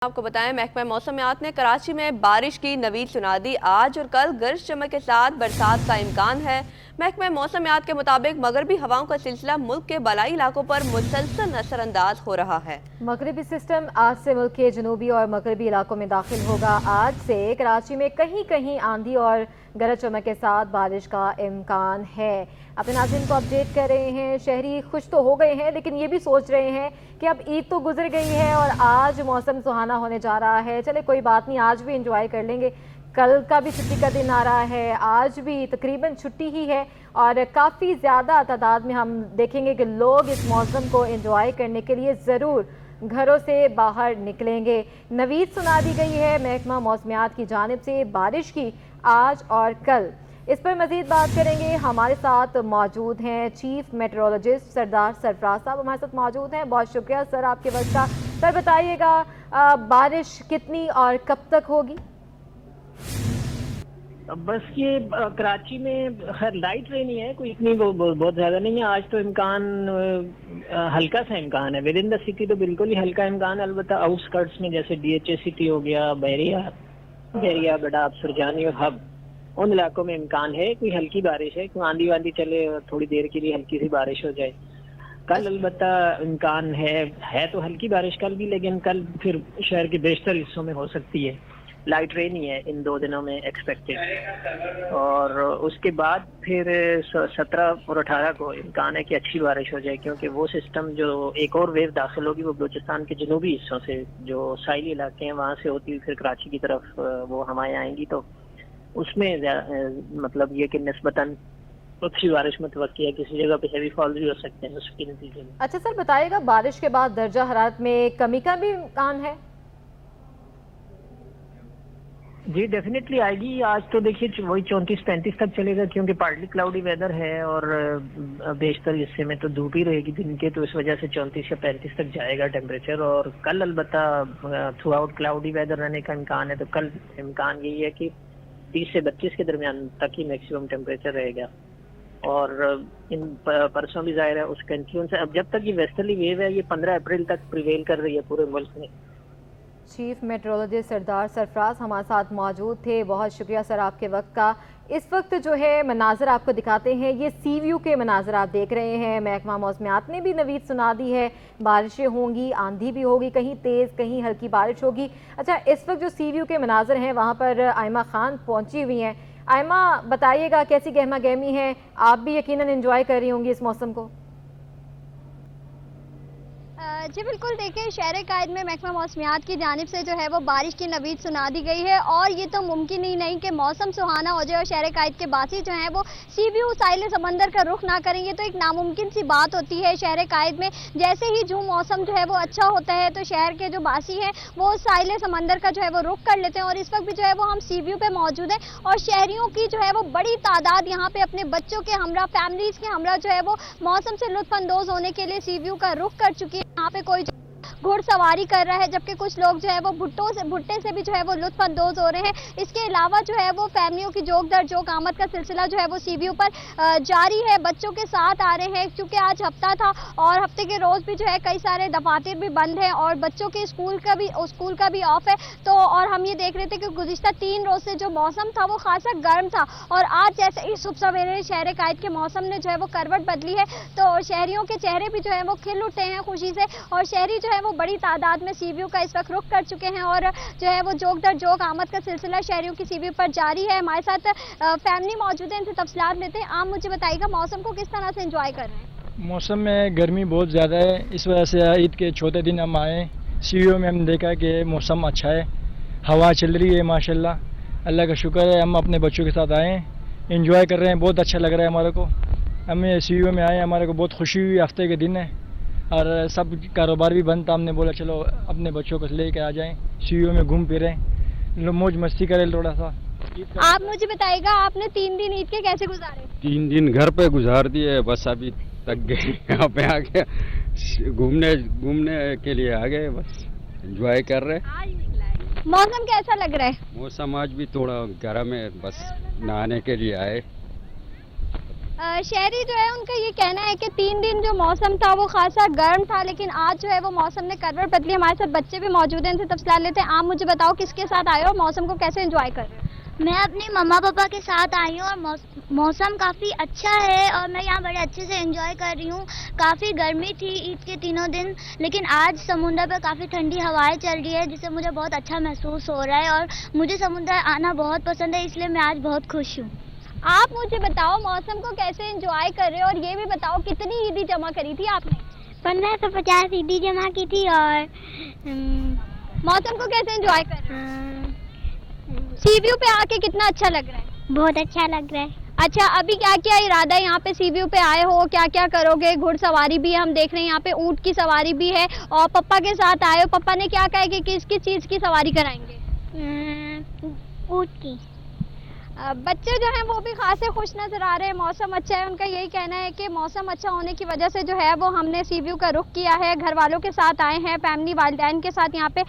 आपको बताएं, महकमा मौसमियात ने कराची में बारिश की नवीद सुना दी। आज और कल गरज चमक के साथ बरसात का इम्कान है। महकमा मौसमियात के मुताबिक मगरबी हवाओं का सिलसिला मुल्क के बलाई इलाकों पर मुसलसल असरअंदाज हो रहा है। मगरबी सिस्टम आज से मुल्क के जनूबी और मगरबी इलाकों में दाखिल होगा। आज से कराची में कहीं कहीं आंधी और गरज चमक के साथ बारिश का इम्कान है। अपने नाज़रीन को अपडेट कर रहे हैं। शहरी खुश तो हो गए हैं, लेकिन ये भी सोच रहे हैं कि अब ईद तो गुजर गई है और आज मौसम सुहाना होने जा रहा है। चले कोई बात नहीं, आज भी इंजॉय कर लेंगे। कल का भी छुट्टी का दिन आ रहा है, आज भी तकरीबन छुट्टी ही है और काफ़ी ज़्यादा तादाद में हम देखेंगे कि लोग इस मौसम को एंजॉय करने के लिए ज़रूर घरों से बाहर निकलेंगे। नवीद सुना दी गई है महकमा मौसमियात की जानिब से बारिश की आज और कल। इस पर मज़ीद बात करेंगे। हमारे साथ मौजूद हैं चीफ मेट्रोलॉजिस्ट सरदार सरफराज साहब, हमारे साथ मौजूद हैं। बहुत शुक्रिया सर आपके वक्त का। सर बताइएगा, बारिश कितनी और कब तक होगी? बस ये कराची में खैर लाइट रेन ही है, कोई इतनी बहुत ज़्यादा नहीं है। आज तो इम्कान हल्का सा इम्कान है। विद इन द सिटी तो बिल्कुल ही हल्का इम्कान है। अलबत्ता आउटस्कर्ट्स में जैसे DHA सिटी हो गया, बहरिया गडाब, सुरजानी और हब, उन इलाकों में इम्कान है कोई हल्की बारिश है। कोई आंधी वांधी चले और थोड़ी देर के लिए हल्की सी बारिश हो जाए। कल अलबत्ता इम्कान है तो हल्की बारिश कल भी, लेकिन कल फिर शहर के बेशतर हिस्सों में हो सकती है। लाइट रेन ही है इन 2 दिनों में एक्सपेक्टेड। और उसके बाद फिर 17 और 18 को इम्कान है कि अच्छी बारिश हो जाए, क्योंकि वो सिस्टम जो एक और वेव दाखिल होगी वो बलूचिस्तान के जनूबी हिस्सों से, जो साहिली इलाके हैं वहाँ से होती हुई फिर कराची की तरफ वो हवाएं आएंगी। तो उसमें मतलब ये कि निस्बतन अच्छी बारिश मुतवक्की है। किसी जगह पे हेवी फॉल भी हो सकते हैं उसके नतीजे में। अच्छा सर बताइएगा, बारिश के बाद दर्जा हरारत में कमी का भी इम्कान है? जी डेफिनेटली आएगी। आज तो देखिए वही 34-35 तक चलेगा, क्योंकि पार्टली क्लाउडी वेदर है और बेशतर हिस्से में तो धूप ही रहेगी दिन के, तो इस वजह से 34 या 35 तक जाएगा टेम्परेचर। और कल अलबत्ता थ्रू आउट क्लाउडी वेदर रहने का इम्कान है। तो कल इम्कान यही है कि 30 से 32 के दरमियान तक ही मैक्सिमम टेम्परेचर रहेगा। और इन परसों भी जाहिर है उसका इन्फ्लुएंस है। अब जब तक ये वेस्टर्ली वेव है ये 15 अप्रैल तक प्रिवेल कर रही है पूरे मुल्क में। चीफ मेट्रोलॉजिस्ट सरदार सरफराज हमारे साथ मौजूद थे। बहुत शुक्रिया सर आपके वक्त का। इस वक्त जो है मनाजर आपको दिखाते हैं, ये सी व्यू के मनाजर आप देख रहे हैं। महकमा मौसमियात ने भी नवीद सुना दी है, बारिशें होंगी, आंधी भी होगी, कहीं तेज़ कहीं हल्की बारिश होगी। अच्छा, इस वक्त जो सी व्यू के मनाजर हैं वहाँ पर आयमा खान पहुँची हुई हैं। आयमा बताइएगा कैसी गहमा गहमी है? आप भी यकीनन एंजॉय कर रही होंगी इस मौसम को। जी बिल्कुल, देखिए शहर कायद में महकमा मौसमियात की जानिब से जो है वो बारिश की नवीद सुना दी गई है। और ये तो मुमकिन ही नहीं कि मौसम सुहाना हो जाए और शहर कायद के बासी जो हैं वो सी व्यू साहिल समंदर का रुख ना करें। ये तो एक नामुमकिन सी बात होती है शहर कायद में। जैसे ही जो मौसम जो है वो अच्छा होता है तो शहर के जो बासी हैं वो साहिल समंदर का जो है वो रुख कर लेते हैं। और इस वक्त भी जो है वो हम सी व्यू पे मौजूद हैं और शहरियों की जो है वो बड़ी तादाद यहाँ पे अपने बच्चों के हमरा, फैमिलीज के हमरा जो है वो मौसम से लुत्फानंदोज होने के लिए सी व्यू का रुख कर चुकी है। यहाँ पे कोई घुड़सवारी कर रहा है, जबकि कुछ लोग जो है वो भुट्टे से भी जो है वो लुत्फानंदोज हो रहे हैं। इसके अलावा जो है वो फैमिलियों की जोक दर जोक आमद का सिलसिला जो है वो सी व्यू पर जारी है। बच्चों के साथ आ रहे हैं क्योंकि आज हफ्ता था और हफ्ते के रोज भी जो है कई सारे दफातर भी बंद हैं और बच्चों के स्कूल का भी ऑफ है। तो और हम ये देख रहे थे कि गुज़िश्ता 3 रोज से जो मौसम था वो खासा गर्म था और आज जैसे ही सुबह सवेरे शहर कायद के मौसम ने जो है वो करवट बदली है तो शहरियों के चेहरे भी जो है वो खिल उठे हैं खुशी से। और शहरी जो है वो बड़ी तादाद में सी व्यू का इस वक्त रुख कर चुके हैं और जो है वो जोक दर जोक आमद का सिलसिला शहरियों की सी व्यू पर जारी है। हमारे साथ फैमिली मौजूद है, इनसे तफसीलात लेते हैं। आप मुझे बताइएगा मौसम को किस तरह से एंजॉय कर रहे हैं? मौसम में गर्मी बहुत ज़्यादा है, इस वजह से ईद के चौथे दिन हम आए। सी व्यू में हम देखा कि मौसम अच्छा है, हवा चल रही है माशाल्लाह, अल्लाह का शुक्र है। हम अपने बच्चों के साथ आए, एंजॉय कर रहे हैं, बहुत अच्छा लग रहा है हमारे को। हमें सी व्यू में आए, हमारे को बहुत खुशी हुई। हफ्ते के दिन है और सब कारोबार भी बंद था। हमने बोला चलो अपने बच्चों को लेके आ जाएं, सी व्यू में घूम फिरें, मौज मस्ती करें थोड़ा सा। आप मुझे बताइएगा आपने 3 दिन ईद के कैसे गुजारे? 3 दिन घर पे गुजार दिए, बस अभी तक गए यहाँ पे आके घूमने के लिए आ गए, बस एंजॉय कर रहे। मौसम कैसा लग रहा है? मौसम आज भी थोड़ा गर्म है, बस नहाने के लिए आए। शहरी जो है उनका ये कहना है कि 3 दिन जो मौसम था वो खासा गर्म था, लेकिन आज जो है वो मौसम ने करवट बदली। हमारे साथ बच्चे भी मौजूद हैं, इनसे तफसीलात लेते हैं। आप मुझे बताओ किसके साथ आए हो और मौसम को कैसे एंजॉय कर रहे हो? मैं अपने मम्मा पापा के साथ आई हूँ और मौसम काफ़ी अच्छा है और मैं यहाँ बड़े अच्छे से एंजॉय कर रही हूँ। काफ़ी गर्मी थी ईद के तीनों दिन, लेकिन आज समुद्र पर काफ़ी ठंडी हवाएं चल रही है जिससे मुझे बहुत अच्छा महसूस हो रहा है और मुझे समुद्र आना बहुत पसंद है, इसलिए मैं आज बहुत खुश हूँ। आप मुझे बताओ मौसम को कैसे एंजॉय कर रहे हो और ये भी बताओ कितनी ईदी जमा करी थी आपने? 1550 ईदी जमा की थी। और मौसम को कैसे एंजॉय कर रहे हो? सी व्यू पे आके कितना अच्छा लग रहा है? बहुत अच्छा लग रहा है। अच्छा, अभी क्या क्या इरादा है? यहाँ पे सी व्यू पे आए हो, क्या क्या करोगे? घुड़सवारी भी हम देख रहे हैं, यहाँ पे ऊंट की सवारी भी है और पप्पा के साथ आए हो। पप्पा ने क्या कहा है कि किस किस चीज़ की सवारी कराएंगे? ऊँट की। बच्चे जो हैं वो भी खासे खुश नज़र आ रहे हैं, मौसम अच्छा है। उनका यही कहना है कि मौसम अच्छा होने की वजह से जो है वो हमने सी व्यू का रुख किया है। घर वालों के साथ आए हैं, फैमिली वालिदैन के साथ यहाँ पे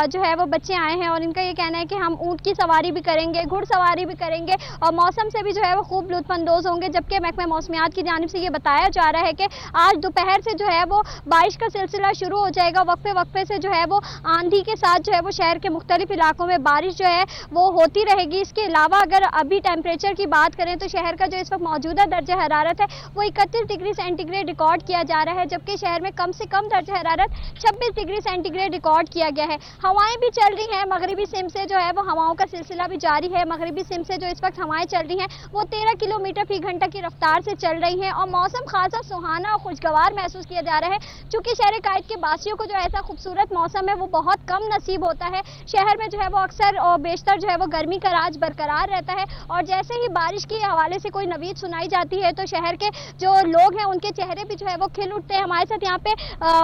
जो है वो बच्चे आए हैं और इनका ये कहना है कि हम ऊँट की सवारी भी करेंगे, घुड़सवारी भी करेंगे और मौसम से भी जो है वो खूब लुत्फ़अंदोज़ होंगे। जबकि महकमा मौसमियात की जानिब से ये बताया जा रहा है कि आज दोपहर से जो है वो बारिश का सिलसिला शुरू हो जाएगा। वक्फे वक्फे से जो है वो आंधी के साथ जो है वो शहर के मुख्तलिफ इलाकों में बारिश जो है वो होती रहेगी। इसके अलावा अगर अभी टेम्परेचर की बात करें तो शहर का जो इस वक्त मौजूदा दर्जा हरारत है वो 31 डिग्री सेंटीग्रेड रिकॉर्ड किया जा रहा है, जबकि शहर में कम से कम दर्जा हरारत 26 डिग्री सेंटीग्रेड रिकॉर्ड किया गया है। हवाएं भी चल रही हैं, मगरिबी सिम से जो है वो हवाओं का सिलसिला भी जारी है। मगरिबी सिम से जो इस वक्त हवाएं चल रही हैं वो 13 किलोमीटर फी घंटा की रफ्तार से चल रही हैं और मौसम खासा सुहाना और खुशगवार महसूस किया जा रहा है। चूँकि शहर कायद के बासियों को जो ऐसा खूबसूरत मौसम है वो बहुत कम नसीब होता है। शहर में जो है वो अक्सर और बेशतर जो है वो गर्मी का राज बरकरार रहता है और जैसे ही बारिश के हवाले से कोई नवीद सुनाई जाती है तो शहर के जो लोग हैं उनके चेहरे भी जो है वो खिल उठते हैं। हमारे साथ यहाँ पे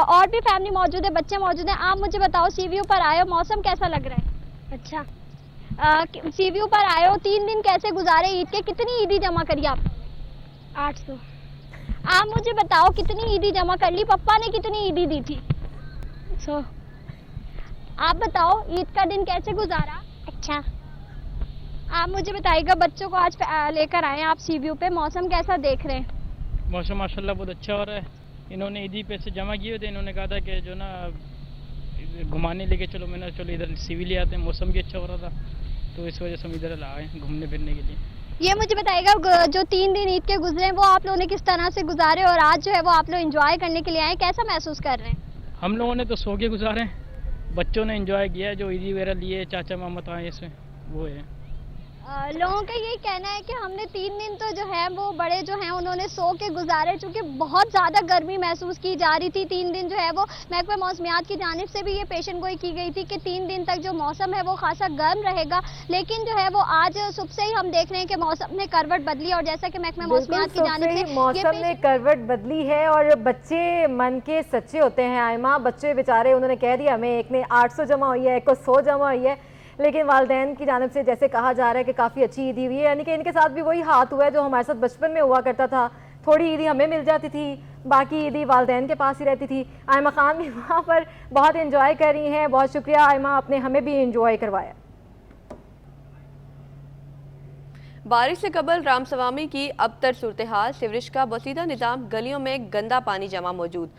और भी फैमिली मौजूद है, बच्चे मौजूद हैं। आप मुझे बताओ सी व्यू पर आए हो, मौसम कैसा लग रहा है? अच्छा। सी व्यू पर आए हो, 3 दिन कैसे गुजारे ईद के? कितनी ईदी जमा करी आपने? 800। आप मुझे बताओ कितनी ईदी जमा कर ली? पप्पा ने कितनी ईदी दी थी? 100। आप बताओ ईद का दिन कैसे गुजारा? अच्छा। आप मुझे बताइएगा, बच्चों को आज लेकर आए आप सी व्यू पे, मौसम कैसा देख रहे हैं? मौसम माशाल्लाह बहुत अच्छा हो रहा है। इन्होंने ईदी पैसे जमा किए थे, इन्होंने कहा था कि जो ना घुमाने लेके चलो, मैंने चलो इधर सीवी ले आते हैं, मौसम भी अच्छा हो रहा था तो इस वजह से हम इधर आए घूमने फिरने के लिए। ये मुझे बताइएगा जो 3 दिन ईद के गुजरे वो आप लोगों ने किस तरह से गुजारे और आज जो है वो आप लोग एंजॉय करने के लिए आए, कैसा महसूस कर रहे हैं? हम लोगों ने तो सो के गुजारे हैं, बच्चों ने एंजॉय किया है, जो ईदी वगैरह लिए चाचा मामा आए इसमें वो है। लोगों का ये कहना है कि हमने 3 दिन तो जो है वो बड़े जो हैं उन्होंने सो के गुजारे, चूँकि बहुत ज़्यादा गर्मी महसूस की जा रही थी। 3 दिन जो है वो महकमा मौसमियात की जानिब से भी ये पेशन गोई की गई थी कि 3 दिन तक जो मौसम है वो खासा गर्म रहेगा, लेकिन जो है वो आज सुबह से ही हम देख रहे हैं कि मौसम ने करवट बदली और जैसा कि महकमा मौसमियात की जानिब से मौसम ने करवट बदली है और बच्चे मन के सच्चे होते हैं। आयमा, बच्चे बेचारे उन्होंने कह दिया हमें एक ने 800 जमा हुई है, एक को 100 जमा हुई है, लेकिन वालिदैन की जानिब से जैसे कहा जा रहा है कि काफ़ी अच्छी ईदी हुई है, यानी कि इनके साथ भी वही हाथ हुआ है जो हमारे साथ बचपन में हुआ करता था। थोड़ी ईदी हमें मिल जाती थी, बाकी ईदी वालिदैन के पास ही रहती थी। आयमा खान भी वहाँ पर बहुत इंजॉय कर रही हैं। बहुत शुक्रिया आयमा, आपने हमें भी इंजॉय करवाया। बारिश से कबल रामसवामी की अबतर सूरत हाल, सिवरेज का बसीदा निज़ाम, गलियों में गंदा पानी जमा मौजूद।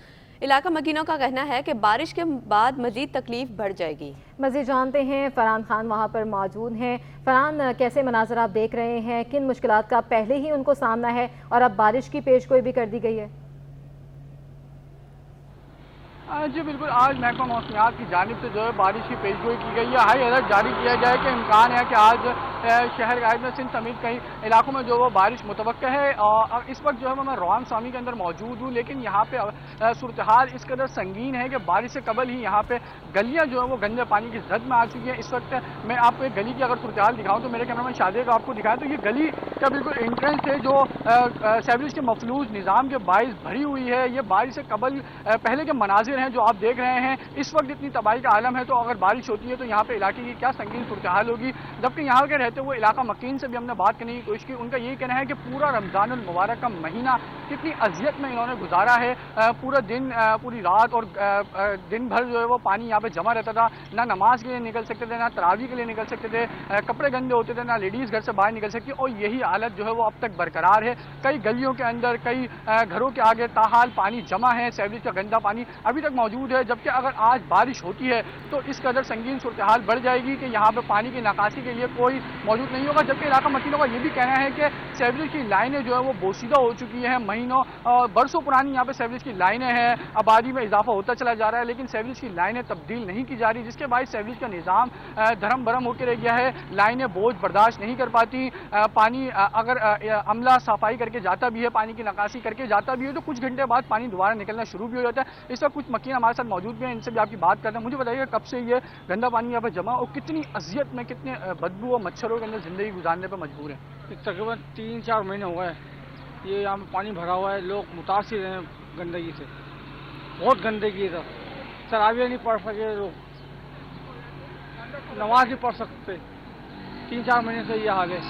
इलाका मकीनों का कहना है कि बारिश के बाद मजीद तकलीफ बढ़ जाएगी। मजीद जानते हैं, फरहान खान वहाँ पर मौजूद हैं। फरहान, कैसे मनाजर आप देख रहे हैं? किन मुश्किलात का पहले ही उनको सामना है और अब बारिश की पेशगोई भी कर दी गई है? जी बिल्कुल, आज महकमा मौसमियात की जानिब से जो है बारिश की पेशगोई की गई है। हाई अलर्ट जारी किया गया है कि इम्कान है कि आज शहर गायद में सिंध समेत कई इलाकों में जो वो बारिश मुतवक्का है। और इस वक्त जो है मैं रामस्वामी के अंदर मौजूद हूँ, लेकिन यहाँ पे सूरत हाल इस कदर संगीन है कि बारिश से कबल ही यहाँ पे गलियाँ जो है वो गंदे पानी की जद में आ चुकी हैं। इस वक्त मैं आपको एक गली की अगर सूरत हाल दिखाऊँ तो मेरे कैमरामैन शादिर को आपको दिखाएं तो ये गली का बिल्कुल एंट्रेंस है जो सेवरेज के मफलूज निज़ाम के बाइस भरी हुई है। ये बारिश से कबल पहले के मनाजिर तस्वीर हैं जो आप देख रहे हैं, इस वक्त इतनी तबाही का आलम है, तो अगर बारिश होती है तो यहाँ पे इलाके की क्या संगीन सूरत हाल होगी। जबकि यहाँ के रहते हुए इलाका मकीन से भी हमने बात करने की कोशिश की, उनका यही कहना है कि पूरा रमज़ानुल मुबारक का महीना कितनी अजियत में इन्होंने गुजारा है। पूरा दिन, पूरी रात और दिन भर जो है वो पानी यहाँ पे जमा रहता था, ना नमाज के लिए निकल सकते थे, ना तरावी के लिए निकल सकते थे, कपड़े गंदे होते थे, ना लेडीज़ घर से बाहर निकल सकती, और यही हालत जो है वो अब तक बरकरार है। कई गलियों के अंदर, कई घरों के आगे ताहाल पानी जमा है, सीवरेज का गंदा पानी अभी तक मौजूद है। जबकि अगर आज बारिश होती है तो इस कदर संगीन सूरत हाल बढ़ जाएगी कि यहाँ पे पानी की निकासी के लिए कोई मौजूद नहीं होगा। जबकि इलाका मकीनों का ये भी कहना है कि सीवरेज की लाइनें जो है वो बोसीदा हो चुकी हैं, महीनों और बरसों पुरानी यहाँ पे सीवरेज की लाइनें हैं, आबादी में इजाफा होता चला जा रहा है, लेकिन सीवरेज की लाइनें तब्दील नहीं की जा रही, जिसके बाद सीवरेज का निज़ाम धर्म भरम होकर रह गया है। लाइनें बोझ बर्दाश्त नहीं कर पाती, पानी अगर अमला सफाई करके जाता भी है, पानी की निकासी करके जाता भी है, तो कुछ घंटे बाद पानी दोबारा निकलना शुरू भी हो जाता है। इस वक्त कुछ मकीन हमारे साथ मौजूद भी हैं, इनसे भी आपकी बात करते हैं। मुझे बताइएगा कब से ये गंदा पानी यहाँ पर जमा और कितनी अजियत में, कितने बदबू और मच्छरों के अंदर ज़िंदगी गुजारने पर मजबूर है? तकरीबन 3-4 महीने हो गए ये यहाँ पे पानी भरा हुआ है, लोग मुतासिर हैं गंदगी से, बहुत गंदगी है। तरावी नहीं पढ़ सके लोग, नमाज नहीं पढ़ सकते, 3-4 महीने से ये हाल है।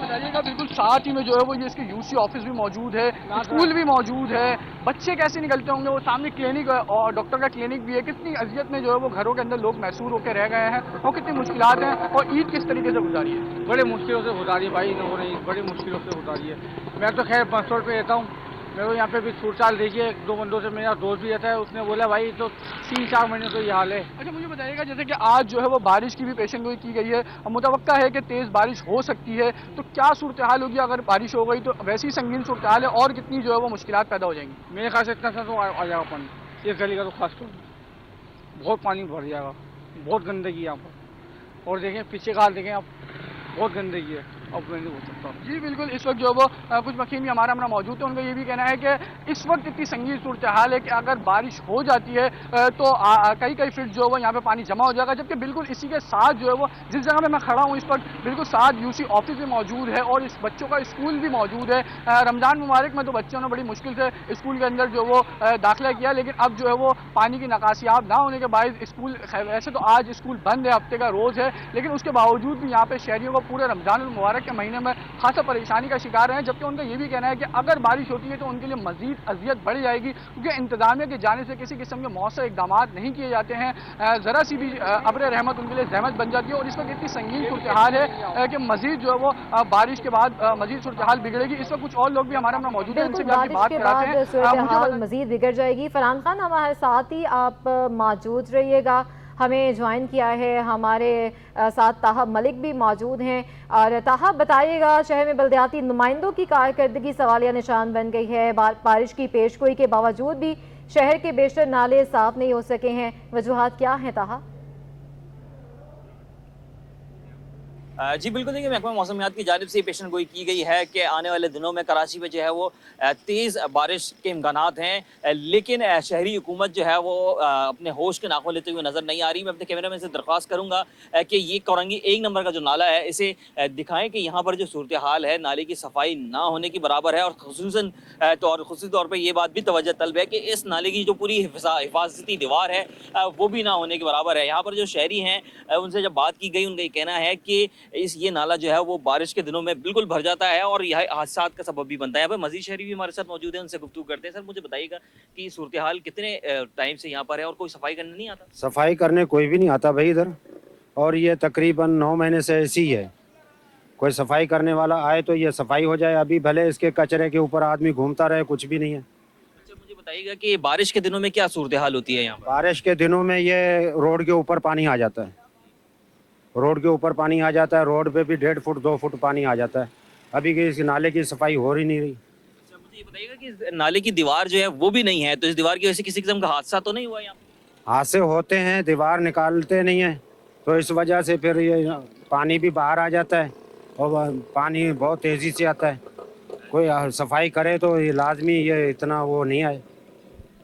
बताइएगा, बिल्कुल साथ ही में जो है वो ये इसके यूसी ऑफिस भी मौजूद है, स्कूल भी मौजूद है, बच्चे कैसे निकलते होंगे, वो सामने क्लिनिक और डॉक्टर का क्लिनिक भी है। कितनी अजियत में जो है वो घरों के अंदर लोग महसूर होकर रह गए हैं और कितनी मुश्किलात हैं, और ईद किस तरीके से गुजारी है? बड़े मुश्किलों से गुजारी है भाई, लोगों ने बड़ी मुश्किलों से गुजारी है। मैं तो खैर बस रोड पे रहता हूँ, मेरे को यहाँ पे भी सूरचाल देखिए, 1-2 बंदों से मेरा दोस्त भी रहता है, उसने बोला भाई तो 3-4 महीने तो ये हाल है। अच्छा, मुझे बताइएगा, जैसे कि आज जो है वो बारिश की भी पेशन गोई की गई है और मुतवक्का है कि तेज़ बारिश हो सकती है, तो क्या सूरत हाल होगी अगर बारिश हो गई? तो वैसी संगीन सूरत हाल है और कितनी जो है वो मुश्किलात पैदा हो जाएंगी? मेरे ख्याल से इतना सा तो आ जाएगा पानी, ये गली का तो खास कर बहुत पानी भर जाएगा, बहुत गंदगी यहाँ पर। और देखें पीछे का हाल देखें आप, बहुत गंदगी है, अब मैं नहीं बोल सकता। जी बिल्कुल, इस वक्त जो वो कुछ मकीन भी हमारा मौजूद है, उनका ये भी कहना है कि इस वक्त इतनी संगीन सूरत हाल है कि अगर बारिश हो जाती है तो कई फीट जो है वो यहाँ पे पानी जमा हो जाएगा। जबकि बिल्कुल इसी के साथ जो है वो जिस जगह में मैं खड़ा हूँ इस वक्त बिल्कुल साथ यूसी ऑफिस भी मौजूद है और इस बच्चों का स्कूल भी मौजूद है। रमज़ान मुबारक में तो बच्चों ने बड़ी मुश्किल से स्कूल के अंदर जो वो दाखिला किया, लेकिन अब जो है वो पानी की निकासियाब ना होने के बाद स्कूल, वैसे तो आज स्कूल बंद है, हफ्ते का रोज़ है, लेकिन उसके बावजूद भी यहाँ पे शहरियों को पूरे रमज़ान मुबारक के महीने में खासा परेशानी का शिकार हैं। जबकि उनका ये भी कहना है कि अगर बारिश होती है तो उनके लिए मजीद अजियत बढ़ जाएगी, क्योंकि इंतजामिया की जाने से किसी किस्म के मौसर इकदाम नहीं किए जाते हैं, ज़रा सी भी अब्र रहमत उनके लिए जहमत बन जाती है। और इस वक्त इतनी संगीन सूरत हाल है कि मजीद जो है वो बारिश के बाद मजीद सूरत हाल बिगड़ेगी। इस वक्त कुछ और लोग भी हमारे मौजूद हैं, इनसे भी आपकी बात कराते हैं। सूरत हाल मजीद बिगड़ जाएगी। फरहान खान हमारे साथ ही आप मौजूद रहिएगा, हमें ज्वाइन किया है, हमारे साथ ताहा मलिक भी मौजूद हैं। और ताहा बताइएगा, शहर में बल्दियाती नुमाइंदों की कारकर्दगी सवालिया निशान बन गई है। बारिश की पेशगोई के बावजूद भी शहर के बेशतर नाले साफ नहीं हो सके हैं, वजूहात क्या हैं ताहा? जी बिल्कुल, देखिए महकमा मौसमियात की जानिब से पेशन गोई की गई है कि आने वाले दिनों में कराची में जो है वो तेज़ बारिश के इम्कानात हैं, लेकिन शहरी हुकूमत जो है वो अपने होश के नाखुन लेते हुए नज़र नहीं आ रही। मैं अपने कैमरा मैन से दरख्वास्त करूँगा कि ये कोरंगी 1 नंबर का जो नाला है इसे दिखाएं कि यहाँ पर जो सूरत हाल है नाले की सफाई ना होने की बराबर है। और खुसूसन खुसूसी तौर पर यह बात भी तवज्जो तलब है कि इस नाले की जो पूरी हिफाजती दीवार है वो भी ना होने के बराबर है। यहाँ पर जो शहरी हैं उनसे जब बात की गई, उनका ये कहना है कि ये नाला जो है वो बारिश के दिनों में बिल्कुल भर जाता है और यह हादसात का सबब भी बनता है। यहाँ पर मजीद शहरी भी हमारे साथ मौजूद है, उनसे गुफ्तगू करते हैं। सर मुझे बताइएगा कि सूरत हाल कितने टाइम से यहाँ पर है और कोई सफाई करने नहीं आता? सफाई करने कोई भी नहीं आता भाई इधर, और ये तकरीबन 9 महीने से ऐसी है। कोई सफाई करने वाला आए तो ये सफाई हो जाए, अभी भले इसके कचरे के ऊपर आदमी घूमता रहे, कुछ भी नहीं है। अच्छा, मुझे बताइएगा कि बारिश के दिनों में क्या सूरत हाल होती है यहाँ पर? बारिश के दिनों में ये रोड के ऊपर पानी आ जाता है, रोड के ऊपर पानी आ जाता है, रोड पे भी 1.5 फुट 2 फुट पानी आ जाता है। अभी की इस नाले की सफाई हो ही नहीं रही। अच्छा, मुझे ये बताइएगा कि नाले की दीवार जो है वो भी नहीं है, तो इस दीवार की वजह से किसी किस्म का हादसा तो नहीं हुआ यहाँ? हादसे होते हैं, दीवार निकालते नहीं है तो इस वजह से फिर ये पानी भी बाहर आ जाता है और पानी बहुत तेज़ी से आता है। कोई सफाई करे तो ये लाजमी ये इतना वो नहीं आए।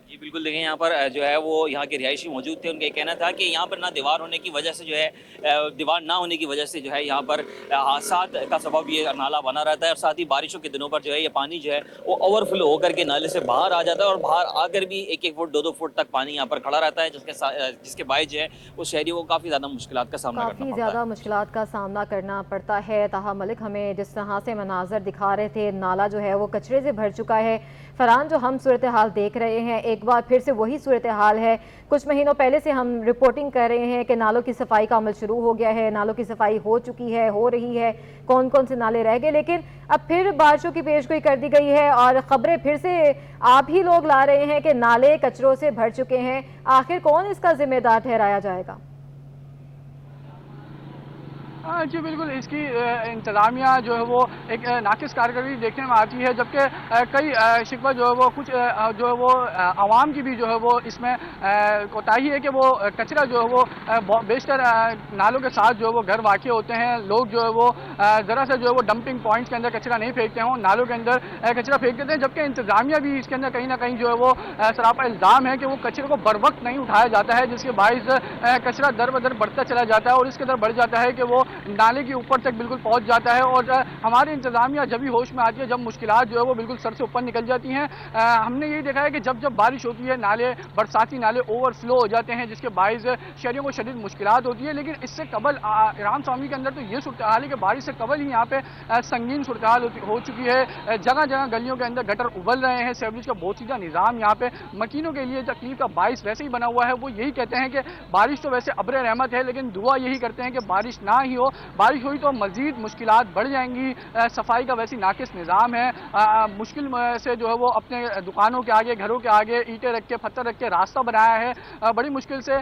जी जी बिल्कुल, देखें यहाँ पर जो है वो यहाँ के रिहायशी मौजूद थे। उनका ये कहना था कि यहाँ पर ना दीवार होने की वजह से जो है दीवार ना होने की वजह से जो है यहाँ पर हादसात का सबब ये नाला बना रहता है और साथ ही बारिशों के दिनों पर जो है ये पानी जो है वो ओवरफ्लो होकर के नाले से बाहर आ जाता है और बाहर आकर भी 1-1 फुट 2-2 फुट तक पानी यहाँ पर खड़ा रहता है, जिसके बायस जो है वो शहरियों को काफ़ी ज़्यादा मुश्किलात का सामना करना पड़ता है। काफ़ी ज़्यादा मुश्किलात का सामना करना पड़ता है। ताहा मलिक हमें जिस तरह से मनाजर दिखा रहे थे, नाला जो है वो कचरे से भर चुका है। फरहान, जो हम सूरत हाल देख रहे हैं एक बार फिर से वही सूरत हाल है। कुछ महीनों पहले से हम रिपोर्टिंग कर रहे हैं कि नालों की सफाई का अमल शुरू हो गया है, नालों की सफाई हो चुकी है, हो रही है, कौन कौन से नाले रह गए, लेकिन अब फिर बारिशों की पेशगोई कर दी गई है और खबरें फिर से आप ही लोग ला रहे हैं कि नाले कचरों से भर चुके हैं। आखिर कौन इसका जिम्मेदार ठहराया जाएगा? जी बिल्कुल, इसकी इंतज़ामिया जो है वो एक नाकिस कारकर्दगी देखने में आती है, जबकि कई शिकवा जो है वो कुछ जो है वो आवाम की भी जो है वो इसमें कोताही है कि वो कचरा जो है वो बेशतर नालों के साथ जो है वो घर वाक़ई होते हैं। लोग जो है वो ज़रा सा जो है वो डंपिंग पॉइंट्स के अंदर कचरा नहीं फेंकते हों, नालों के अंदर कचरा फेंक देते हैं, जबकि इंतज़ामिया भी इसके अंदर कहीं ना कहीं जो है वो सरापा इल्ज़ाम है कि वो कचरे को बर वक्त नहीं उठाया जाता है, जिसके बायस कचरा दर बदर बढ़ता चला जाता है और इसके दर बढ़ जाता है कि वो नाले के ऊपर तक बिल्कुल पहुंच जाता है। और हमारी इंतज़ामिया जब भी होश में आती है, जब मुश्किलात जो है वो बिल्कुल सर से ऊपर निकल जाती हैं। हमने यही देखा है कि जब जब बारिश होती है नाले बरसाती नाले ओवरफ्लो हो जाते हैं, जिसके बायस शहरियों को शदीद मुश्किलात होती है। लेकिन इससे कबल ईरान स्वामी के अंदर तो ये सूरत हाल है कि बारिश से कबल ही यहाँ पे संगीन सूरत हाल हो चुकी है। जगह जगह गलियों के अंदर गटर उबल रहे हैं। सेवरेज का बहुत सीधा निज़ाम यहाँ पे मकीनों के लिए तकलीफ का बायस वैसे ही बना हुआ है। वो यही कहते हैं कि बारिश तो वैसे अब्र रहमत है, लेकिन दुआ यही करते हैं कि बारिश ना ही हो। बारिश हुई तो मजीद मुश्किलात बढ़ जाएंगी। सफाई का वैसे नाकिस निज़ाम है। मुश्किल से जो है वो अपने दुकानों के आगे, घरों के आगे ईंटें रख के, पत्थर रख के रास्ता बनाया है। बड़ी मुश्किल से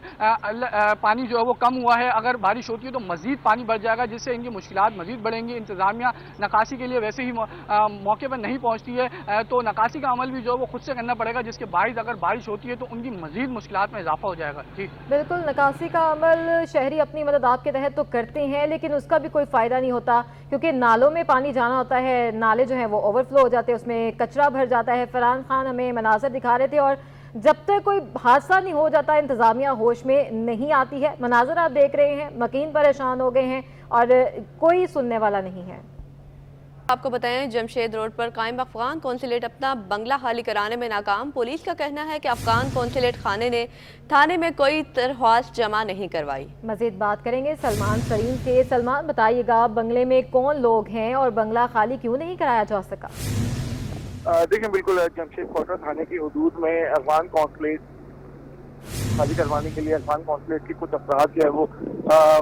पानी जो है वो कम हुआ है। अगर बारिश होती है तो मजीद पानी बढ़ जाएगा, जिससे इनकी मुश्किलात मजीद बढ़ेंगी। इंतज़ामिया नकासी के लिए वैसे ही मौके पर नहीं पहुँचती है, तो नकासी का अमल भी जो है वो खुद से करना पड़ेगा, जिसके बायस अगर बारिश होती है तो उनकी मजीद मुश्किलात में इजाफा हो जाएगा। जी बिल्कुल, नकासी का अमल शहरी अपनी मदद आपके तहत तो करते हैं, लेकिन उसका भी कोई फ़ायदा नहीं होता, क्योंकि नालों में पानी जाना होता है, नाले जो हैं वो ओवरफ्लो हो जाते हैं, उसमें कचरा भर जाता है। फरहान खान हमें मनाज़र दिखा रहे थे और जब तक कोई हादसा नहीं हो जाता इंतज़ामिया होश में नहीं आती है। मनाज़र आप देख रहे हैं, मकीन परेशान हो गए हैं और कोई सुनने वाला नहीं है। आपको बताएं, जमशेद रोड पर कायम अफगान कौंसलेट अपना बंगला खाली कराने में नाकाम। पुलिस का कहना है कि अफगान कौंसलेट खाने ने थाने में कोई दरख्वास्त जमा नहीं करवाई। मजीद बात करेंगे सलमान सलीम से। सलमान, बताइएगा बंगले में कौन लोग हैं और बंगला खाली क्यों नहीं कराया जा सका? देखिए, बिल्कुल जमशेद कोटरा थाने की हदूद में अफगान कौंसलेट खाली करवाने के लिए अफगान कौंसलेट के कुछ अफराद जो है वो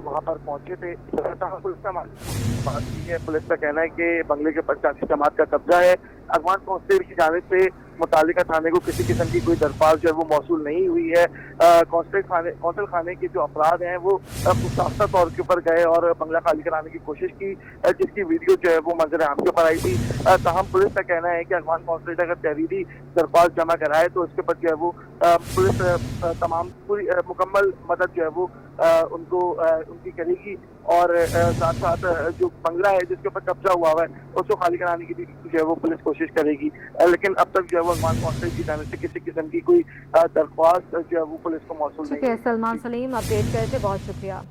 वहाँ पर पहुंचे थे। पुलिस का बात की है, पुलिस का कहना है कि बंगले के ऊपर सियासी जमात का कब्जा है। अफगान कौंसलेट की जानिब से मुतालिका थाने को किसी किस्म की कोई दरख्वास्त जो है वो मौसूल नहीं हुई है। कौंसल खाने के जो अफराद हैं वो मुख्तार तौर के ऊपर गए और बंगला खाली कराने की कोशिश की, जिसकी वीडियो जो है वो मंजर आम के ऊपर आई थी। ताहम पुलिस का कहना है कि अफगान कौंसलेट अगर तहरीरी दरख्वास्त जमा कराए तो उसके ऊपर जो है वो पुलिस तमाम पूरी मुकम्मल मदद जो है वो उनको उनकी करेगी और साथ साथ जो बंगला है जिसके ऊपर कब्जा हुआ है उसको खाली कराने की भी जो है वो पुलिस कोशिश करेगी। लेकिन अब तक जो है वो अफगान कौंसलेट की जाने से किसी किस्म की कोई दरख्वास्त जो है वो पुलिस को मौसूल नहीं है। सलमान सलीम अपडेट करते बहुत शुक्रिया।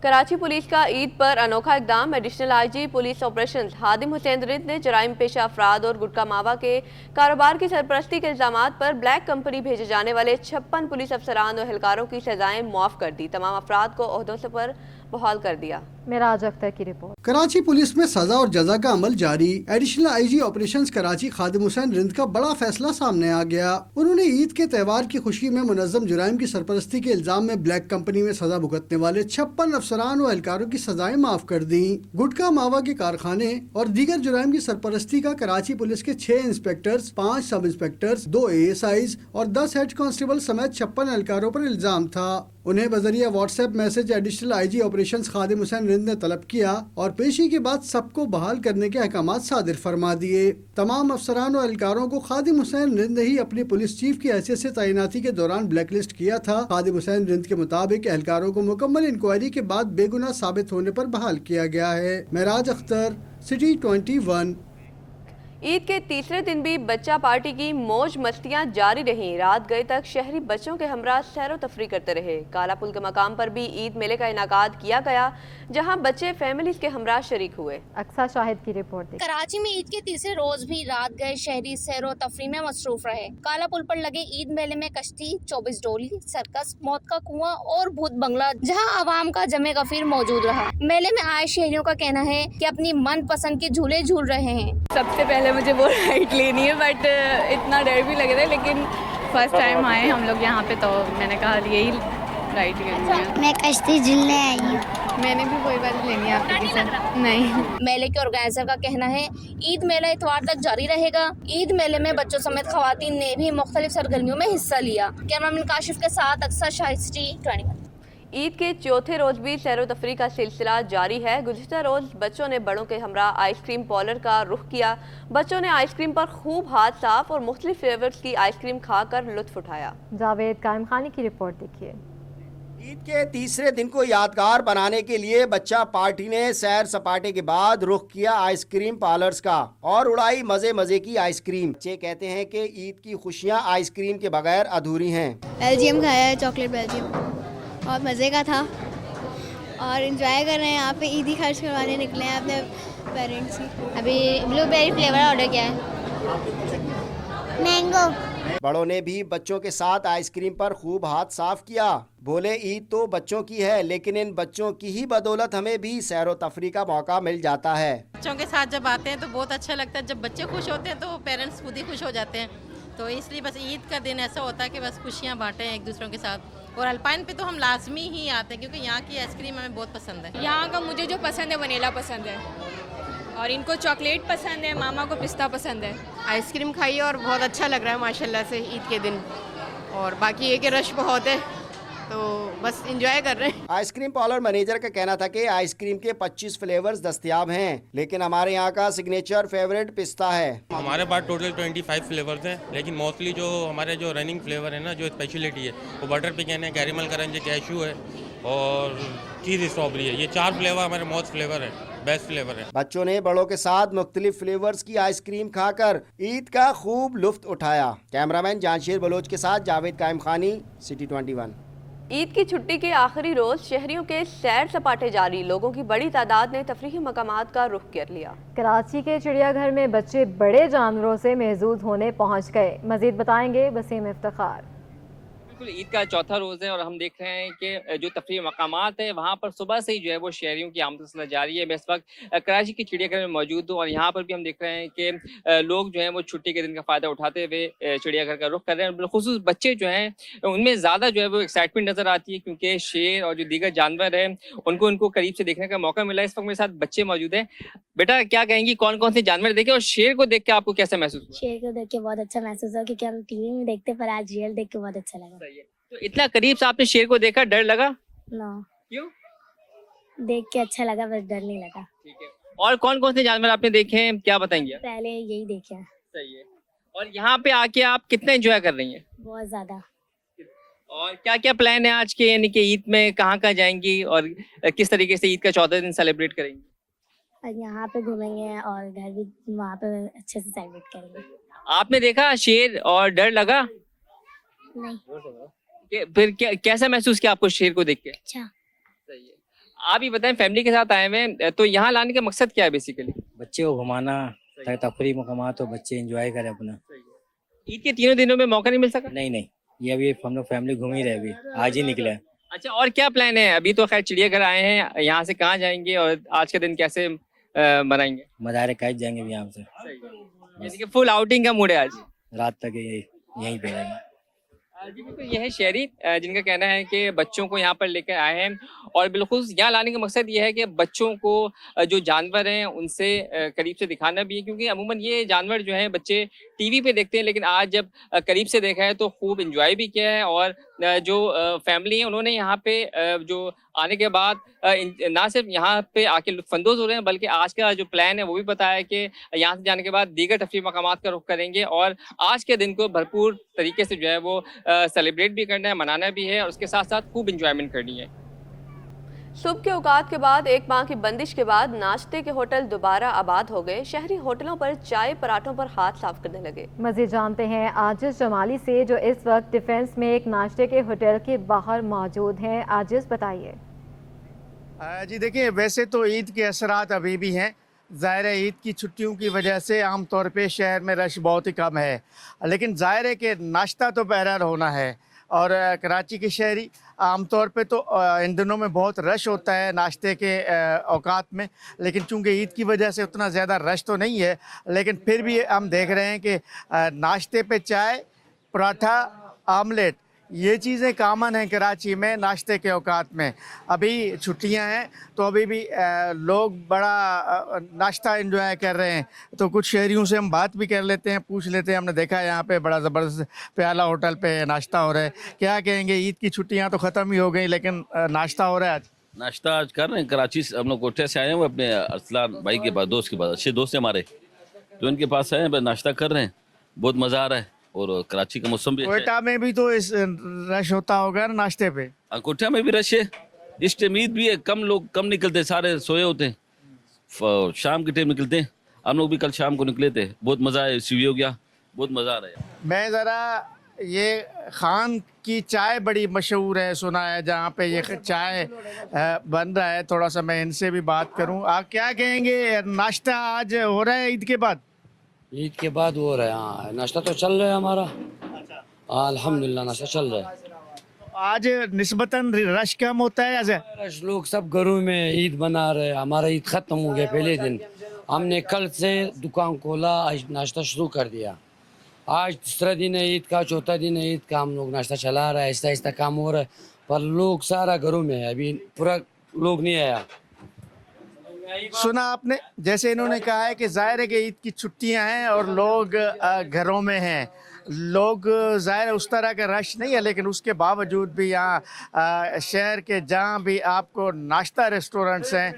कराची पुलिस का ईद पर अनोखा इकदाम। Additional IG police operations Hadim Hussain Rind ने जराइम पेशा अफराद और गुटखा मावा के कारोबार की सरपरस्ती के इल्जामात पर ब्लैक कंपनी भेजे जाने वाले 56 पुलिस अफसरान और एहलकारों की सजाएं मुआफ कर दी। तमाम अफराद को ओहदों से पर बहाल कर दिया। मेराज अख्तर की रिपोर्ट। कराची पुलिस में सजा और जजा का अमल जारी। एडिशनल आईजी ऑपरेशंस कराची खादिम हुसैन रिंद का बड़ा फैसला सामने आ गया। उन्होंने ईद के त्यौहार की खुशी में मुनज़्ज़म जुराइम की सरपरस्ती के इल्जाम में ब्लैक कंपनी में सजा भुगतने वाले 56 अफसरान और एहलकारों की सजाएं माफ कर दी। गुटखा मावा के कारखाने और दीगर जुराइम की सरपरस्ती का कराची पुलिस के 6 इंस्पेक्टर्स, 5 सब इंस्पेक्टर्स, 2 ASIs और 10 हेड कांस्टेबल समेत 56 एहलकारों पर इल्जाम था। उन्हें बजरिया WhatsApp message additional IG operations Khadim Hussain Rind ने तलब किया और पेशी के बाद सबको बहाल करने के अहकामात सादिर फरमा दिए। तमाम अफसरान और एहलकारों को खादिम हुसैन रिंद ने ही अपनी पुलिस चीफ की हैसियत से तैनाती के दौरान ब्लैकलिस्ट किया था। खादिम हुसैन रिंद के मुताबिक एहलकारों को मुकम्मल इंक्वायरी के बाद बेगुनाह साबित होने पर बहाल किया गया है। मेराज अख्तर, सिटी 21। ईद के तीसरे दिन भी बच्चा पार्टी की मौज मस्तियां जारी रहीं। रात गए तक शहरी बच्चों के हमरा सैरो तफरी करते रहे। काला पुल के मकाम पर भी ईद मेले का इनाकाद किया गया, जहां बच्चे फैमिलीज के हमरा शरीक हुए। अक्सा शाहिद की रिपोर्ट देखिए। कराची में ईद के तीसरे रोज भी रात गए शहरी सैरो तफरी में मसरूफ रहे। काला पुल पर लगे ईद मेले में कश्ती, 24 डोली, सर्कस, मौत का कुआं और भूत बंगला, जहां आवाम का जमे गफीर मौजूद रहा। मेले में आए शहरियों का कहना है कि अपनी मन पसंद के झूले झूल रहे हैं। सबसे पहले मुझे वो राइड लेनी है, बट इतना डर भी लग रहा है, लेकिन फर्स्ट टाइम आए हम लोग यहाँ पे, तो मैंने कहा यही राइड लेनी है। मैं कश्ती झूलने आई हूँ। मैंने भी वही बात लेनी है आपके साथ। नहीं। मेले के ऑर्गेनाइजर का कहना है ईद मेला इतवार तक जारी रहेगा। ईद मेले में बच्चों समेत खवातीन ने भी मुख्तलिफ सरगर्मियों में हिस्सा लिया। कैमरामैन काशिफ के साथ अक्सर शाहिस्टी 21। ईद के चौथे रोज भी सैरो तफरी का सिलसिला जारी है। गुज़िश्ता रोज बच्चों ने बड़ों के हमरा आइसक्रीम पार्लर का रुख किया। बच्चों ने आइसक्रीम पर खूब हाथ साफ और मुख्तलिफ फ्लेवर्स की आइसक्रीम खाकर लुत्फ उठाया। जावेद कायम खानी की रिपोर्ट देखिए। ईद के तीसरे दिन को यादगार बनाने के लिए बच्चा पार्टी ने सैर सपाटे के बाद रुख किया आइसक्रीम पार्लर्स का और उड़ाई मजे मजे की आइसक्रीम। बच्चे कहते हैं कि ईद की खुशियां आइसक्रीम के बगैर अधूरी हैं। बेल्जियम खाया है, चॉकलेट बेल्जियम, बहुत मज़े का था और इन्जॉय कर रहे हैं। यहाँ पे ईदी खर्च करवाने निकले हैं अपने पेरेंट्स की। अभी ब्लूबेरी फ्लेवर ऑर्डर किया है, मैंगो। बड़ों ने भी बच्चों के साथ आइसक्रीम पर खूब हाथ साफ किया। बोले ईद तो बच्चों की है, लेकिन इन बच्चों की ही बदौलत हमें भी सैरो तफरी का मौका मिल जाता है। बच्चों के साथ जब आते हैं तो बहुत अच्छा लगता है। जब बच्चे खुश होते हैं तो पेरेंट्स खुद ही खुश हो जाते हैं। तो इसलिए बस ईद का दिन ऐसा होता है कि बस खुशियाँ बांटें एक दूसरों के साथ। और अल्पाइन पे तो हम लाजमी ही आते हैं क्योंकि यहाँ की आइसक्रीम हमें बहुत पसंद है। यहाँ का मुझे जो पसंद है वनीला पसंद है, और इनको चॉकलेट पसंद है, मामा को पिस्ता पसंद है। आइसक्रीम खाई और बहुत अच्छा लग रहा है माशाल्लाह से ईद के दिन। और बाकी ये कि रश बहुत है तो बस एंजॉय कर रहे हैं। आइसक्रीम पार्लर मैनेजर का कहना था कि आइसक्रीम के 25 फ्लेवर्स दस्तियाब हैं, लेकिन हमारे यहाँ का सिग्नेचर फेवरेट पिस्ता है। हमारे पास टोटल 25 फ्लेवर्स हैं, लेकिन मोस्टली जो हमारे जो रनिंग फ्लेवर है ना, जो स्पेशलिटी है वो बटर पिकन है, कैरेमल करंज, कैशू है और चीज़ स्ट्रॉबेरी है। ये 4 फ्लेवर हमारे मोस्ट फ्लेवर है, बेस्ट फ्लेवर है। बच्चों ने बड़ों के साथ मुख्तलिफ फ्लेवर्स की आइसक्रीम खाकर ईद का खूब लुफ्त उठाया। कैमरामैन जानशीर बलोच के साथ जावेद कायम खानी, सिटी 21। ईद की छुट्टी के आखिरी रोज शहरियों के सैर सपाटे जारी। लोगों की बड़ी तादाद ने तफरीही मकामात का रुख कर लिया। कराची के चिड़ियाघर में बच्चे बड़े जानवरों से महजूज होने पहुंच गए। मजीद बताएंगे वसीम इफ्तिखार। ईद का चौथा रोज़ है और हम देख रहे हैं कि जो तफरीह मकामात है वहाँ पर सुबह से ही जो है वो शहरियों की आमद जारी है। मैं इस वक्त कराची के चिड़ियाघर में मौजूद हूँ और यहाँ पर भी हम देख रहे हैं कि लोग जो हैं वो छुट्टी के दिन का फ़ायदा उठाते हुए चिड़ियाघर का रुख कर रहे हैं। बिलखुसूस बच्चे जो हैं उनमें ज़्यादा जो है वो एक्साइटमेंट नज़र आती है, क्योंकि शेर और जो दीगर जानवर हैं उनको करीब से देखने का मौका मिला। इस वक्त मेरे साथ बच्चे मौजूद हैं। बेटा क्या कहेंगी, कौन कौन से जानवर देखे और शेर को देख के आपको कैसा महसूस हुआ? शेर को देख के बहुत अच्छा महसूस हुआ, क्योंकि हम टीवी में देखते पर आज रियल देख के बहुत अच्छा लगा। तो इतना करीब से आपने शेर को देखा, डर लगा? ना, क्यों? देख के अच्छा लगा, बस डर नहीं लगा। ठीक है। और कौन कौन से जानवर आपने देखे हैं, क्या बताएंगे? पहले यही देखे हैं। सही है। और यहाँ पे आके आप कितना एंजॉय कर रही हैं? बहुत ज्यादा। और क्या क्या प्लान है आज के, यानी कि ईद में कहाँ कहाँ जाएंगी और किस तरीके से ईद का चौथा दिन सेलिब्रेट करेंगी? और यहाँ पे घूमेंगे और घर भी वहाँ पे अच्छे से सेलिब्रेट करेंगे। आपने देखा शेर और डर लगा? नहीं। फिर कैसा महसूस किया आपको शेर को देख के? अच्छा। सही है। आप ही बताएं, फैमिली के साथ आए हुए हैं तो यहाँ लाने का मकसद क्या है बेसिकली? बच्चे को घुमाना, तफरी मकाम तो बच्चे एंजॉय करें अपना। ईद के तीनों दिनों में मौका नहीं मिल सका? नहीं, ये अभी हम लोग फैमिली घूम ही रहे, अभी आज ही निकले। अच्छा, और क्या प्लान है? अभी तो खैर चिड़ियाघर आए हैं, यहाँ से कहाँ जाएंगे और आज का दिन कैसे मनाएंगे? मज़ारे कैद जाएंगे भी यहाँ से। यानी कि फुल आउटिंग का मूड है आज, रात तक यहीं पे रहेंगे। जी बिल्कुल, यह है शहरी जिनका कहना है कि बच्चों को यहाँ पर लेकर आए हैं और बिल्कुल यहाँ लाने का मकसद ये है कि बच्चों को जो जानवर हैं उनसे करीब से दिखाना भी है, क्योंकि अमूमन ये जानवर जो हैं बच्चे टीवी पे देखते हैं, लेकिन आज जब करीब से देखा है तो खूब एंजॉय भी किया है। और जो फैमिली है उन्होंने यहाँ पे जो आने के बाद ना सिर्फ यहाँ पे आके लुत्फानंदोज हो रहे हैं, बल्कि आज का जो प्लान है वो भी बताया है कि यहाँ से जाने के बाद दीगर तफरीह मकामात का रुख करेंगे और आज के दिन को भरपूर तरीके से जो है वो सेलिब्रेट भी करना है, मनाना भी है और उसके साथ साथ खूब इंजॉयमेंट करनी है। सुबह के औकात के बाद एक माह की बंदिश के बाद नाश्ते के होटल दोबारा आबाद हो गए। शहरी होटलों पर चाय पराठों पर हाथ साफ करने लगे। मज़ीद जानते हैं आजिज जमाली से, जो इस वक्त डिफेंस में एक नाश्ते के होटल के बाहर मौजूद हैं। आजिज, बताइए। जी देखिए, वैसे तो ईद के असरात अभी भी हैं। ज़ाहिर है ईद की छुट्टियों की वजह से आम तौर पे शहर में रश बहुत ही कम है, लेकिन ज़ाहिर है कि नाश्ता तो बहरहाल होना है। और कराची के शहरी आम तौर पे तो इन दिनों में बहुत रश होता है नाश्ते के औकात में, लेकिन चूंकि ईद की वजह से उतना ज़्यादा रश तो नहीं है, लेकिन फिर भी हम देख रहे हैं कि नाश्ते पे चाय, पराठा, आमलेट, ये चीज़ें कामन हैं कराची में नाश्ते के औकात में। अभी छुट्टियां हैं तो अभी भी लोग बड़ा नाश्ता एंजॉय कर रहे हैं। तो कुछ शहरियों से हम बात भी कर लेते हैं, पूछ लेते हैं। हमने देखा है यहाँ पे बड़ा ज़बरदस्त प्याला होटल पे नाश्ता हो रहा है। क्या कहेंगे, ईद की छुट्टियां तो ख़त्म ही हो गई, लेकिन नाश्ता हो रहा है आज? नाश्ता आज कर रहे हैं। कराची से हम लोग कोठे से आए हुए अपने अरसलान भाई के पास, दोस्त के पास, अच्छे दोस्त हैं हमारे, तो इनके पास आए हैं, नाश्ता कर रहे हैं। बहुत मज़ा आ रहा है और कराची का मौसम भी अच्छा है। कोयटा में भी तो इस रश होता होगा ना नाश्ते पे? कोठा में भी रश है, इस टाइम ईद भी है, कम लोग कम निकलते, सारे सोए होते हैं, शाम के टाइम निकलते हैं। हम लोग भी कल शाम को निकले थे, बहुत मज़ा आया, सीवी हो गया, बहुत मज़ा आ रहा है। मैं ज़रा, ये खान की चाय बड़ी मशहूर है, सुना है, जहाँ पे ये चाय बन रहा है। थोड़ा सा मैं इनसे भी बात करूँ। आप क्या कहेंगे, नाश्ता आज हो रहा है ईद के बाद? ईद के बाद हो रहा है, हाँ। नाश्ता तो चल रहा है हमारा, अल्हम्दुलिल्लाह नाश्ता चल रहा है। आज निस्बतन रश कम होता है ऐसे? रश, लोग सब घरों में ईद मना रहे हैं। हमारा ईद ख़त्म हो गया पहले दिन, हमने कल से दुकान खोला, आज नाश्ता शुरू कर दिया। आज तीसरा दिन है ईद का, चौथा दिन है ईद का, हम लोग नाश्ता चला रहा है, आहिस्ता आहिस्ता काम हो रहा है, पर लोग सारा घरों में है, अभी पूरा लोग नहीं आया। सुना आपने, जैसे इन्होंने कहा है कि जाहिर है कि ईद की छुट्टियां हैं और लोग घरों में हैं। लोग ज़ाहिर है उस तरह का रश नहीं है, लेकिन उसके बावजूद भी यहाँ शहर के जहाँ भी आपको नाश्ता रेस्टोरेंट्स हैं,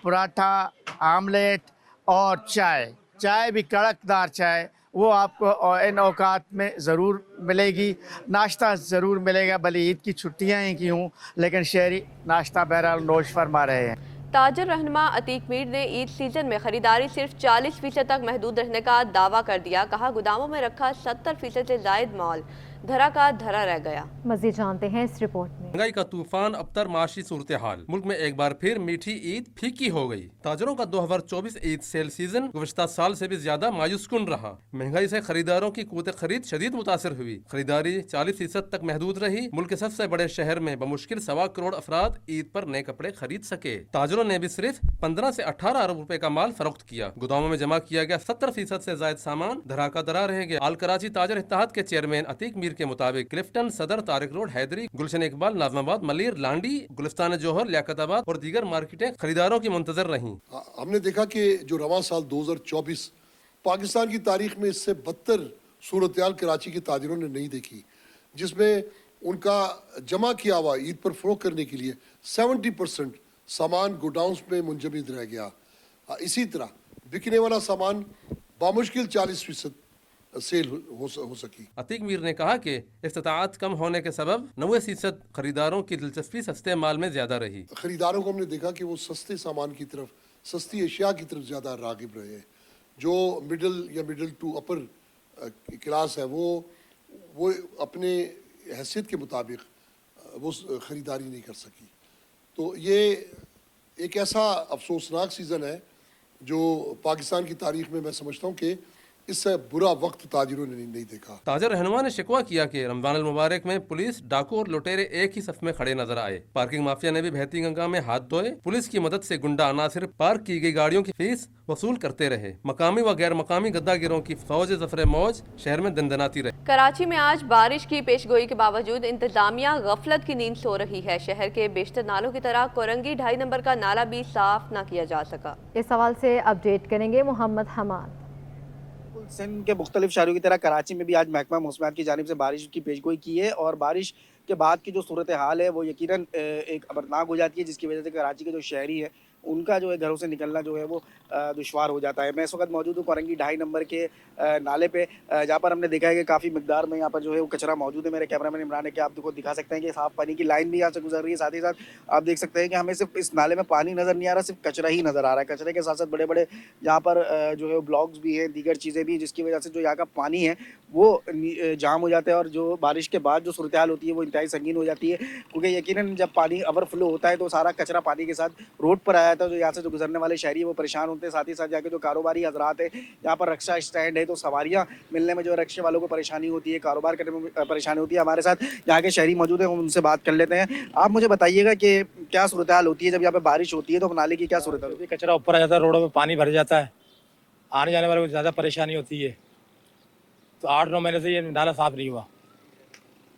पराठा, आमलेट और चाय भी कड़कदार चाय, वो आपको इन औकात में ज़रूर मिलेगी। नाश्ता ज़रूर मिलेगा, भले ईद की छुट्टियाँ ही क्यों, लेकिन शहरी नाश्ता बहरहाल नोश फरमा रहे हैं। ताजर रहनुमा अतीक मीर ने ईद सीजन में खरीदारी सिर्फ 40% तक महदूद रहने का दावा कर दिया। कहा, गोदामों में रखा 70% से जायद माल धरा का धरा रह गया। मज़ीद जानते हैं इस रिपोर्ट में। महंगाई का तूफान, अबतर माशी सूरत हाल, मुल्क में एक बार फिर मीठी ईद फीकी हो गई। ताजरों का 2024 ईद सेल सीजन गुज़श्ता साल से भी ज्यादा मायूसकुन रहा। महंगाई से खरीदारों की क़ुव्वत खरीद शदीद मुतासर हुई। खरीदारी 40% तक महदूद रही। मुल्क के सबसे बड़े शहर में बमुश्किल 1.25 करोड़ अफराद ईद पर नए कपड़े खरीद सके। ताजरों ने भी सिर्फ 15 से 18 अरब रुपए का माल फरोख्त किया। गोदामों में जमा किया गया 70% से जायद सामान धरा का धरा रह गया। आल कराची ताजर इत्तेहाद के चेयरमैन अतीक मीर के मुताबिक क्लिफ्टन, सदर, तारिक रोड, हैदरी, गुलशन इकबाल, नाजमाबाद, मलिर, लांडी, गुलिस्तान जोहर, लियाकताबाद और दीगर मार्केटें खरीदारों की मुंतजर रहीं। हमने देखा कि जो रवां साल 2024 पाकिस्तान की तारीख में इससे बदतर सूरत-ए-हाल कराची के ताजिरों ने नहीं देखी, जिसमें उनका जमा किया हुआ ईद पर फरोख्त करने के लिए 70% सामान गोडाउन्स में मुंजमद रह गया। इसी तरह बिकने वाला सामान बामुश्किल 40% सेल हो सकी। अतीक मीर ने कहा कि इफ्तिताअत कम होने के सबब 90% खरीदारों की दिलचस्पी सस्ते माल में ज्यादा रही। खरीदारों को हमने देखा कि वो सस्ते सामान की तरफ, सस्ती अशिया की तरफ ज्यादा रागिब रहे हैं। जो मिडिल टू अपर क्लास है वो अपने हैसियत के मुताबिक वो खरीदारी नहीं कर सकी। तो ये एक ऐसा अफसोसनाक सीज़न है जो पाकिस्तान की तारीख में मैं समझता हूँ कि इससे बुरा वक्त ताजिरों ने नहीं देखा। ताजर रहनुमा ने शिकवा किया कि रमजान अल मुबारक में पुलिस, डाकू और लुटेरे एक ही सफ में खड़े नजर आए। पार्किंग माफिया ने भी बहती गंगा में हाथ धोए। पुलिस की मदद से गुंडा ना सिर्फ पार्क की गई गाड़ियों की फीस वसूल करते रहे, मकामी व गैर मकामी गद्दागिरों की फौज जफर मौज शहर में दंदनाती रही। कराची में आज बारिश की पेशगोई के बावजूद इंतजामिया गफलत की नींद सो रही है। शहर के बेशतर नालों की तरह कोरंगी 2.5 नंबर का नाला भी साफ न किया जा सका। इस सवाल से अपडेट करेंगे मोहम्मद हमाद। सिंध के मुख्तलिफ शहरों की तरह कराची में भी आज महकमा मौसमियात की जानिब से बारिश की पेशगोई की है और बारिश के बाद की जो सूरत हाल है वो यकीनन एक अबरनाक हो जाती है, जिसकी वजह से कराची के जो शहरी है उनका जो है घरों से निकलना जो है वो दुश्वार हो जाता है। मैं इस वक्त मौजूद हूँ कोरंगी 2.5 नंबर के नाले पे, जहाँ पर हमने देखा है कि काफ़ी मिकदार में यहाँ पर जो है वो कचरा मौजूद है। मेरे कैमरामैन इमरान है कि आप को दिखा सकते हैं कि साफ़ पानी की लाइन भी यहाँ से गुजर रही है। साथ ही साथ आप देख सकते हैं कि हमें सिर्फ इस नाले में पानी नज़र नहीं आ रहा, सिर्फ कचरा ही नज़र आ रहा है। कचरे के साथ साथ बड़े बड़े यहाँ पर जो है ब्लॉक्स भी हैं, दीगर चीज़ें भी, जिसकी वजह से जो यहाँ का पानी है वो जाम हो जाता है और जो बारिश के बाद जो सूरत हाल होती है वो इंतहाई संगीन हो जाती है। क्योंकि यकीनन जब पानी ओवरफ्लो होता है तो सारा कचरा पानी के साथ रोड पर आया था, जो यहाँ से जो गुजरने वाले शहरी है वो परेशान होते हैं। साथ ही साथ यहाँ के जो कारोबारी हजरात है, यहाँ पर रक्षा स्टैंड है तो सवारियाँ मिलने में जो रक्षा वालों को परेशानी होती है, कारोबार करने में परेशानी होती है। हमारे साथ यहाँ के शहरी मौजूद हैं, हम उनसे बात कर लेते हैं। आप मुझे बताइएगा कि क्या सूरत हाल होती है जब यहाँ पे बारिश होती है तो नाले की क्या सूरत हाल होती है? कचरा ऊपर आ जाता है, रोडों में पानी भर जाता है, आने जाने वाले को ज़्यादा परेशानी होती है। तो 8-9 महीने से ये नाला साफ नहीं हुआ,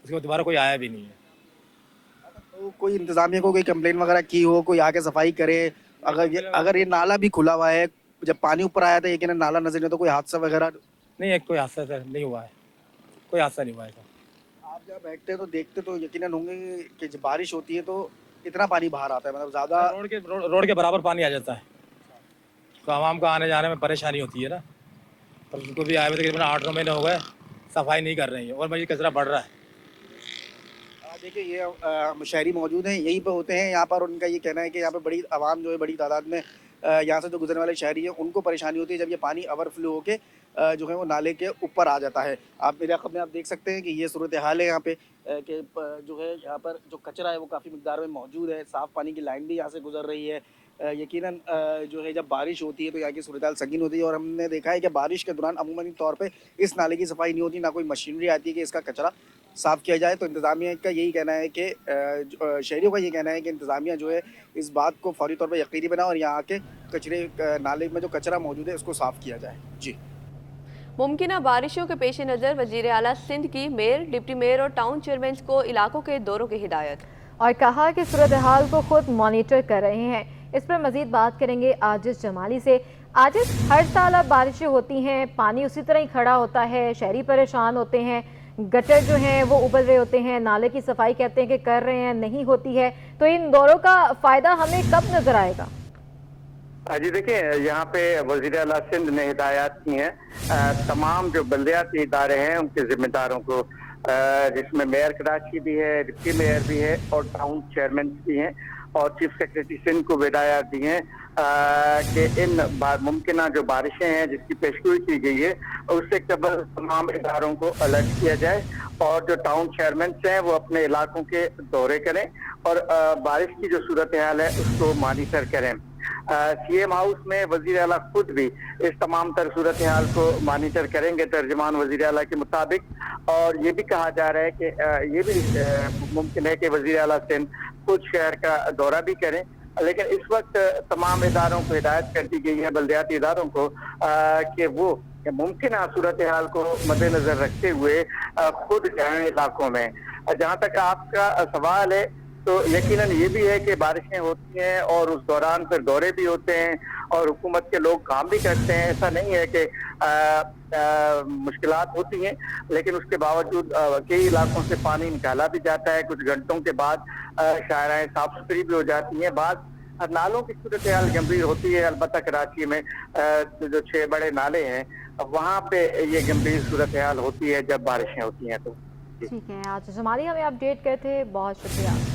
उसके बाद दोबारा कोई आया भी नहीं है। तो कोई इंतजामिया को कोई कंप्लेन वगैरह की हो, कोई आके सफाई करे? अगर ये नाला भी खुला हुआ है, जब पानी ऊपर आया था यकीनन नाला नजर नहीं, तो कोई हादसा वगैरह नहीं है? कोई हादसा नहीं हुआ है, कोई हादसा नहीं हुआ है। आप जब बैठते तो देखते तो यकीनन होंगे कि जब बारिश होती है तो इतना पानी बाहर आता है, मतलब ज़्यादा रोड के बराबर पानी आ जाता है, तो आवाम को आने जाने में परेशानी होती है ना। पर उनको भी आए हुए तकरीबन 8-9 महीने हो गए, सफाई नहीं कर रही है और भाई कचरा बढ़ रहा है। देखिए ये शहरी मौजूद हैं, यहीं पे होते हैं यहाँ पर। उनका ये कहना है कि यहाँ पे बड़ी आवाम जो है बड़ी तादाद में यहाँ से जो गुजरने वाले शहरी हैं उनको परेशानी होती है जब ये पानी ओवरफ्लो होके जो है वो नाले के ऊपर आ जाता है। आप मेरे इलाके में आप देख सकते हैं कि ये सूरत हाल है यहाँ पे कि जो है यहाँ पर जो कचरा है वो काफ़ी मिकदार में मौजूद है। साफ़ पानी की लाइन भी यहाँ से गुजर रही है। यकीनन जो है जब बारिश होती है तो यहाँ की सूरत हाल संगीन होती है और हमने देखा है कि बारिश के दौरान अमूमन तौर पे इस नाले की सफाई नहीं होती, ना कोई मशीनरी आती है कि इसका कचरा साफ़ किया जाए। तो इंतज़ामिया का यही कहना है कि शहरियों का ये कहना है कि इंतज़ामिया जो है इस बात को फौरी तौर पर यकीनी बनाए और यहाँ के कचरे नाले में जो कचरा मौजूद है उसको साफ़ किया जाए। जी। मुमकिन बारिशों के पेश नज़र वज़ीर आला सिंध की मेयर, डिप्टी मेयर और टाउन चेयरमैन को इलाकों के दौरों की हिदायत, और कहा कि सूरत हाल को खुद मॉनिटर कर रहे हैं। इस पर मजीद बात करेंगे आजिज जमाली से। आजिज, हर साल अब बारिशें होती हैं, पानी उसी तरह ही खड़ा होता है, शहरी परेशान होते हैं, गटर जो हैं वो उबल रहे होते हैं, नाले की सफाई कहते हैं कि कर रहे हैं, नहीं होती है। तो इन दौरों का फ़ायदा हमें कब नज़र आएगा? जी देखिए, यहाँ पे वज़ीर आला सिंध ने हिदायत की हैं तमाम जो बल्दियाती इदारे हैं उनके जिम्मेदारों को, जिसमें मेयर कराची भी है, डिप्टी मेयर भी है और टाउन चेयरमैन भी हैं, और चीफ सेक्रेटरी सिंध को हिदायत दी हैं कि इन मुमकिन जो बारिशें हैं जिसकी पेशगोई की गई है उससे कबल तमाम इदारों को अलर्ट किया जाए और जो टाउन चेयरमैन हैं वो अपने इलाकों के दौरे करें और बारिश की जो सूरत हाल है उसको मॉनिटर करें। सीएम हाउस में वजीर आला खुद भी इस तमाम तर सूरत हाल को मॉनिटर करेंगे तर्जमान वजीर आला के मुताबिक, और ये भी कहा जा रहा है कि ये भी मुमकिन है कि वजीर आला सिंध खुद शहर का दौरा भी करें। लेकिन इस वक्त तमाम इदारों को हिदायत कर दी गई है, बल्दियाती इदारों को, कि वो मुमकिन सूरत हाल को मद्देनजर रखते हुए खुद जाएं इलाकों में। जहाँ तक आपका सवाल है तो यकीनन ये भी है कि बारिशें होती हैं और उस दौरान फिर दौरे भी होते हैं और हुकूमत के लोग काम भी करते हैं। ऐसा नहीं है कि मुश्किलात होती हैं, लेकिन उसके बावजूद कई इलाकों से पानी निकाला भी जाता है। कुछ घंटों के बाद शाहराएं साफ सुथरी भी हो जाती हैं। बाद नालों की सूरत हाल गंभीर होती है, अलबत्ता कराची में जो 6 बड़े नाले हैं वहाँ पे ये गंभीर सूरत हाल होती है जब बारिशें होती हैं। तो ठीक है, आज जमाली हमें अपडेट करते, बहुत शुक्रिया।